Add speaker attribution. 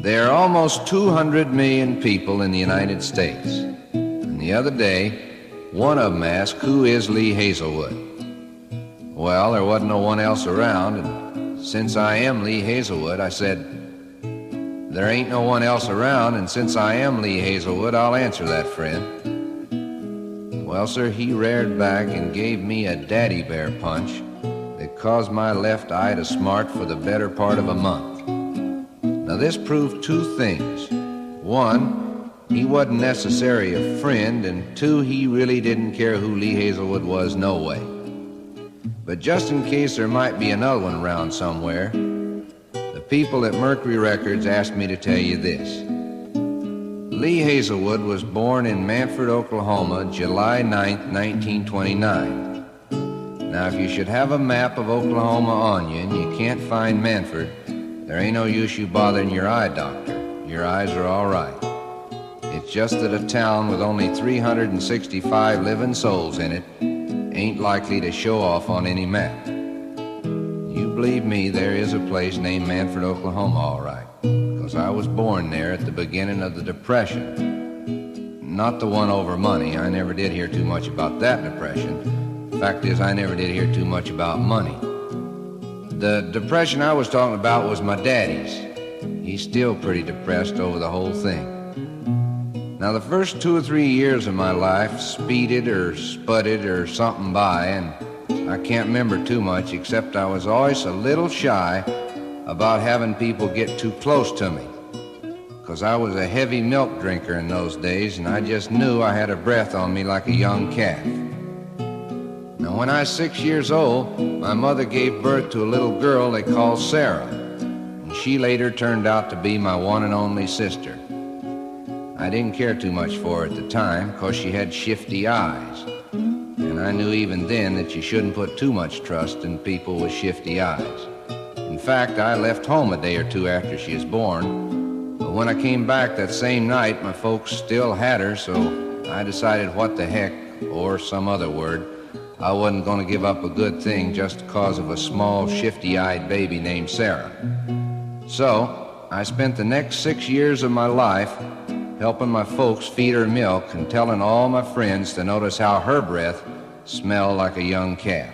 Speaker 1: There are almost 200 million people in the United States. And the other day, one of them asked, who is Lee Hazlewood? Well, there wasn't no one else around, and since I am Lee Hazlewood, I said, there ain't no one else around, and since I am Lee Hazlewood, I'll answer that, friend. Well, sir, he reared back and gave me a daddy bear punch that caused my left eye to smart for the better part of a month. Now, this proved two things. One, he wasn't necessarily a friend, and two, he really didn't care who Lee Hazlewood was no way. But just in case there might be another one around somewhere, the people at Mercury Records asked me to tell you this. Lee Hazlewood was born in Manford, Oklahoma, July 9th, 1929. Now, if you should have a map of Oklahoma on you and you can't find Manford, there ain't no use you bothering your eye doctor. Your eyes are all right. It's just that a town with only 365 living souls in it ain't likely to show off on any map. You believe me, there is a place named Manford, Oklahoma, all right, because I was born there at the beginning of the Depression. Not the one over money. I never did hear too much about that Depression. Fact is, I never did hear too much about money. The depression I was talking about was my daddy's. He's still pretty depressed over the whole thing. Now, the first 2 or 3 years of my life speeded or spudded or something by, and I can't remember too much, except I was always a little shy about having people get too close to me, because I was a heavy milk drinker in those days, and I just knew I had a breath on me like a young calf. Now, when I was 6 years old, my mother gave birth to a little girl they called Sarah, and she later turned out to be my one and only sister. I didn't care too much for her at the time, because she had shifty eyes, and I knew even then that you shouldn't put too much trust in people with shifty eyes. In fact, I left home a day or two after she was born, but when I came back that same night, my folks still had her, so I decided what the heck, or some other word, I wasn't going to give up a good thing just because of a small, shifty-eyed baby named Sarah. So, I spent the next 6 years of my life helping my folks feed her milk and telling all my friends to notice how her breath smelled like a young calf.